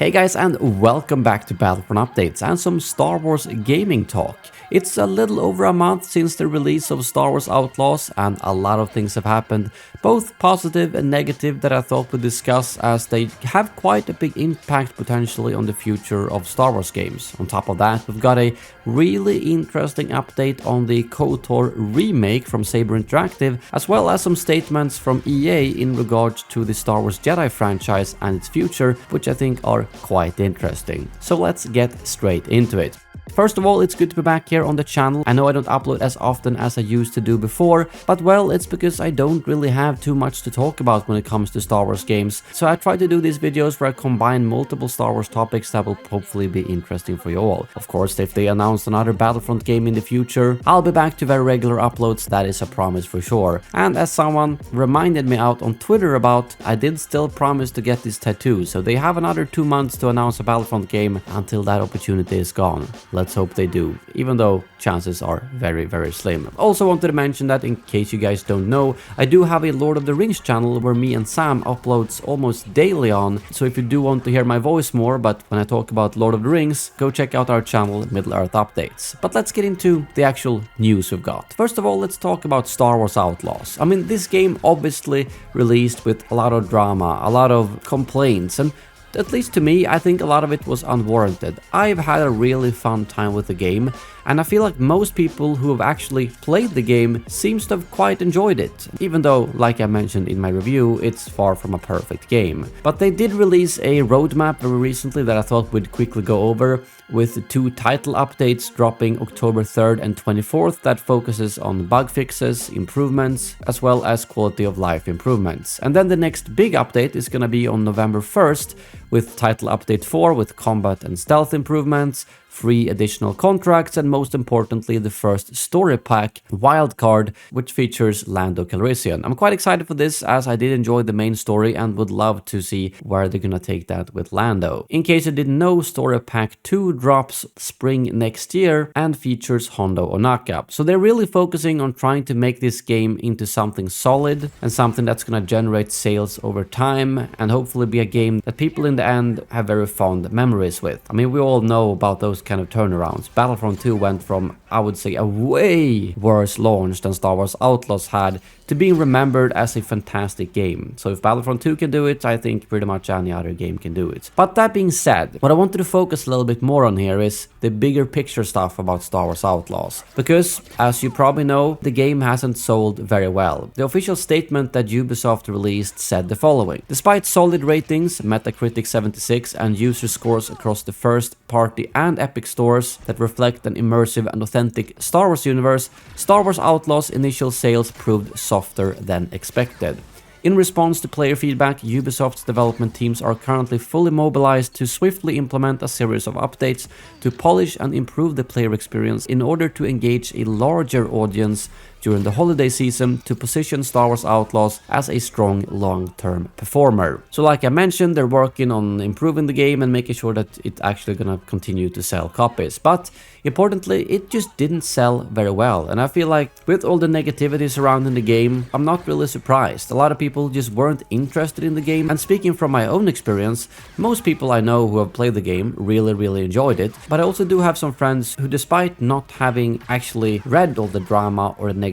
Hey guys, and welcome back to Battlefront Updates and some Star Wars gaming talk. It's a little over a month since the release of Star Wars Outlaws, and a lot of things have happened, both positive and negative, that I thought we'd discuss, as they have quite a big impact potentially on the future of Star Wars games. On top of that, we've got a really interesting update on the Codor Remake from Saber Interactive, as well as some statements from EA in regards to the Star Wars Jedi franchise and its future, which I think are quite interesting. So let's get straight into it. First of all, it's good to be back here on the channel. I know I don't upload as often as I used to do before, but well, it's because I don't really have too much to talk about when it comes to Star Wars games. So I try to do these videos where I combine multiple Star Wars topics that will hopefully be interesting for you all. Of course, if they announce another Battlefront game in the future, I'll be back to very regular uploads, that is a promise for sure. And as someone reminded me out on Twitter about, I did still promise to get this tattoo, so they have another 2 months to announce a Battlefront game until that opportunity is gone. Let's hope they do, even though chances are very, very slim. Also wanted to mention that, in case you guys don't know, I do have a Lord of the Rings channel where me and Sam uploads almost daily on, so if you do want to hear my voice more, but when I talk about Lord of the Rings, go check out our channel, Middle-earth Updates. But let's get into the actual news we've got. First of all, let's talk about Star Wars Outlaws. I mean, this game obviously released with a lot of drama, a lot of complaints, and at least to me, I think a lot of it was unwarranted. I've had a really fun time with the game, and I feel like most people who have actually played the game seems to have quite enjoyed it, even though, like I mentioned in my review, it's far from a perfect game. But they did release a roadmap very recently that I thought we'd quickly go over, with 2 title updates dropping October 3rd and 24th that focuses on bug fixes, improvements, as well as quality of life improvements. And then the next big update is gonna be on November 1st, with title update 4 with combat and stealth improvements, 3 additional contracts, and most importantly, the first story pack, Wildcard, which features Lando Calrissian. I'm quite excited for this, as I did enjoy the main story and would love to see where they're gonna take that with Lando. In case you didn't know, story pack 2 drops spring next year and features Hondo Ohnaka. So they're really focusing on trying to make this game into something solid and something that's gonna generate sales over time, and hopefully be a game that people in the end have very fond memories with. I mean, we all know about those kind of turnarounds. Battlefront 2 went from, I would say, a way worse launch than Star Wars Outlaws had to being remembered as a fantastic game. So if Battlefront 2 can do it, I think pretty much any other game can do it. But that being said, what I wanted to focus a little bit more on here is the bigger picture stuff about Star Wars Outlaws. Because, as you probably know, the game hasn't sold very well. The official statement that Ubisoft released said the following: despite solid ratings, Metacritic 76, and user scores across the first party and Epic stores that reflect an immersive and authentic Star Wars universe, Star Wars Outlaws' initial sales proved softer than expected. In response to player feedback, Ubisoft's development teams are currently fully mobilized to swiftly implement a series of updates to polish and improve the player experience in order to engage a larger audience during the holiday season, to position Star Wars Outlaws as a strong long-term performer. So like I mentioned, they're working on improving the game and making sure that it's actually gonna continue to sell copies. But importantly, it just didn't sell very well. And I feel like with all the negativity surrounding the game, I'm not really surprised. A lot of people just weren't interested in the game. And speaking from my own experience, most people I know who have played the game really enjoyed it. But I also do have some friends who, despite not having actually read all the drama or the negativity,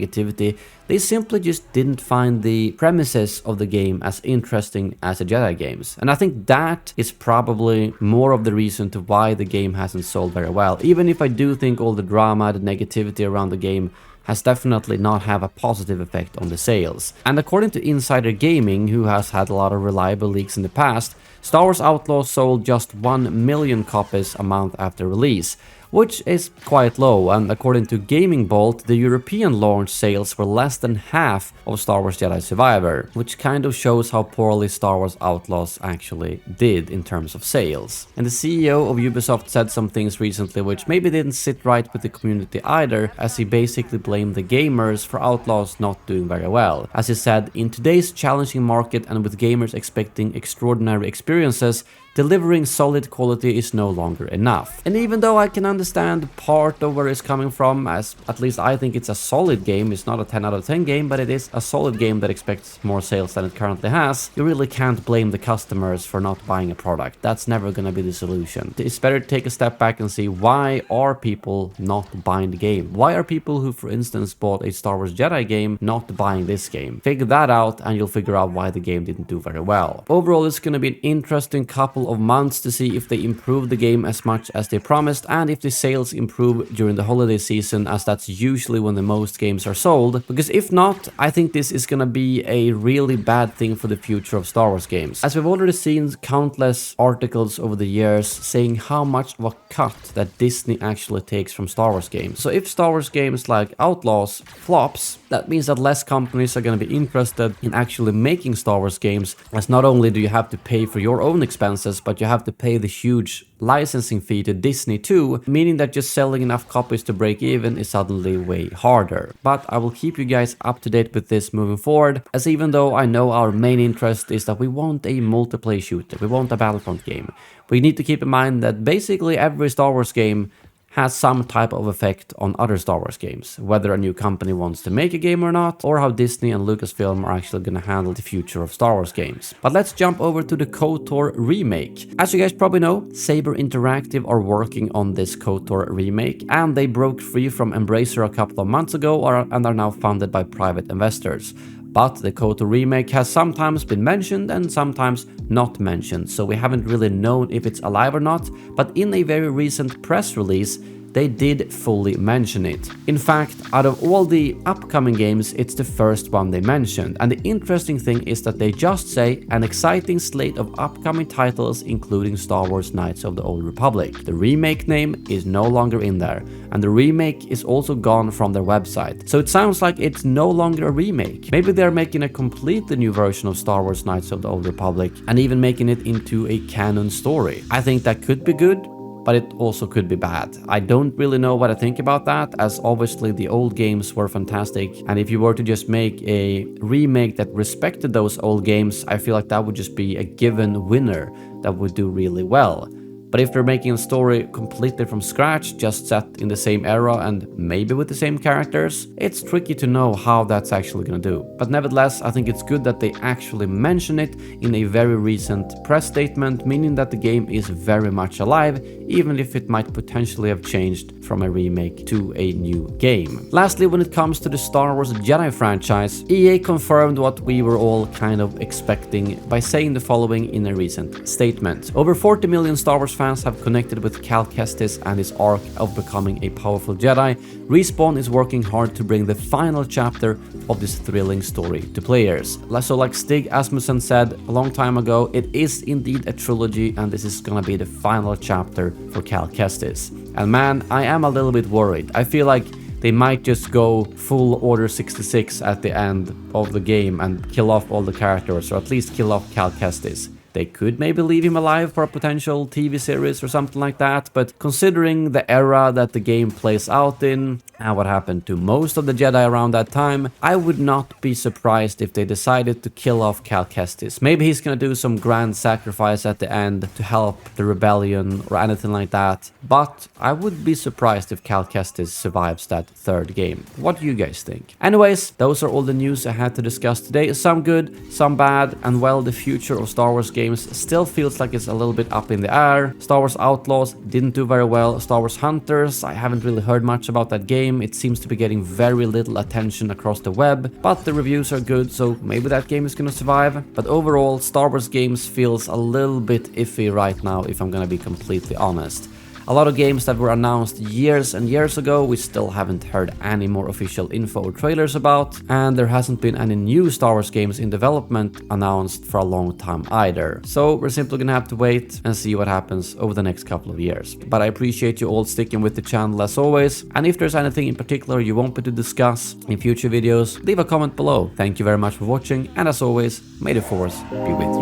they simply just didn't find the premises of the game as interesting as the Jedi games. And I think that is probably more of the reason to why the game hasn't sold very well. Even if I do think all the drama, the negativity around the game has definitely not have a positive effect on the sales. And according to Insider Gaming, who has had a lot of reliable leaks in the past, Star Wars Outlaws sold just 1 million copies a month after release, which is quite low, and according to Gaming Bolt, the European launch sales were less than half of Star Wars Jedi Survivor, which kind of shows how poorly Star Wars Outlaws actually did in terms of sales. And the CEO of Ubisoft said some things recently which maybe didn't sit right with the community either, as he basically blamed the gamers for Outlaws not doing very well. As he said, in today's challenging market and with gamers expecting extraordinary experiences, delivering solid quality is no longer enough. And even though I can understand part of where it's coming from, as at least I think it's a solid game, it's not a 10 out of 10 game, but it is a solid game that expects more sales than it currently has, you really can't blame the customers for not buying a product. That's never gonna be the solution. It's better to take a step back and see, why are people not buying the game? Why are people who, for instance, bought a Star Wars Jedi game not buying this game? Figure that out and you'll figure out why the game didn't do very well. Overall, it's gonna be an interesting couple of months to see if they improve the game as much as they promised, and if the sales improve during the holiday season, as that's usually when the most games are sold. Because if not, I think this is gonna be a really bad thing for the future of Star Wars games. As we've already seen countless articles over the years saying how much of a cut that Disney actually takes from Star Wars games. So if Star Wars games like Outlaws flops, that means that less companies are going to be interested in actually making Star Wars games, as not only do you have to pay for your own expenses, but you have to pay the huge licensing fee to Disney too, meaning that just selling enough copies to break even is suddenly way harder. But I will keep you guys up to date with this moving forward, as even though I know our main interest is that we want a multiplayer shooter, we want a Battlefront game, we need to keep in mind that basically every Star Wars game has some type of effect on other Star Wars games, whether a new company wants to make a game or not, or how Disney and Lucasfilm are actually going to handle the future of Star Wars games. But let's jump over to the Codor Remake. As you guys probably know, Saber Interactive are working on this Codor Remake, and they broke free from Embracer a couple of months ago and are now funded by private investors. But the Codor Remake has sometimes been mentioned and sometimes not mentioned, so we haven't really known if it's alive or not, but in a very recent press release, they did fully mention it. In fact, out of all the upcoming games, it's the first one they mentioned. And the interesting thing is that they just say an exciting slate of upcoming titles, including Star Wars Knights of the Old Republic. The remake name is no longer in there, and the remake is also gone from their website. So it sounds like it's no longer a remake. Maybe they're making a completely new version of Star Wars Knights of the Old Republic and even making it into a canon story. I think that could be good, but it also could be bad. I don't really know what I think about that, as obviously the old games were fantastic, and if you were to just make a remake that respected those old games, I feel like that would just be a given winner that would do really well. But if they're making a story completely from scratch, just set in the same era and maybe with the same characters, it's tricky to know how that's actually gonna do. But nevertheless, I think it's good that they actually mention it in a very recent press statement, meaning that the game is very much alive, even if it might potentially have changed from a remake to a new game. Lastly, when it comes to the Star Wars Jedi franchise, EA confirmed what we were all kind of expecting by saying the following in a recent statement. Over 40 million Star Wars fans have connected with Cal Kestis and his arc of becoming a powerful Jedi. Respawn is working hard to bring the final chapter of this thrilling story to players. So like Stig Asmussen said a long time ago, it is indeed a trilogy, and this is gonna be the final chapter for Cal Kestis. And man, I am a little bit worried. I feel like they might just go full Order 66 at the end of the game and kill off all the characters, or at least kill off Cal Kestis. They could maybe leave him alive for a potential TV series or something like that, but considering the era that the game plays out in and what happened to most of the Jedi around that time, I would not be surprised if they decided to kill off Cal Kestis. Maybe he's gonna do some grand sacrifice at the end to help the rebellion or anything like that, but I would be surprised if Cal Kestis survives that third game. What do you guys think? Anyways, those are all the news I had to discuss today. Some good, some bad, and well, the future of Star Wars games still feels like it's a little bit up in the air. Star Wars Outlaws didn't do very well. Star Wars Hunters, I haven't really heard much about that game. It seems to be getting very little attention across the web, but the reviews are good, so maybe that game is gonna survive. But overall, Star Wars games feels a little bit iffy right now, if I'm gonna be completely honest. A lot of games that were announced years and years ago, we still haven't heard any more official info or trailers about, and there hasn't been any new Star Wars games in development announced for a long time either. So we're simply gonna have to wait and see what happens over the next couple of years. But I appreciate you all sticking with the channel as always, and if there's anything in particular you want me to discuss in future videos, leave a comment below. Thank you very much for watching, and as always, may the Force be with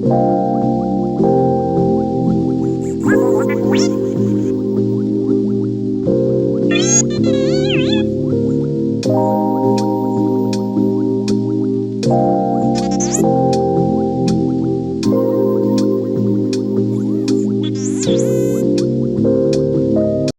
you.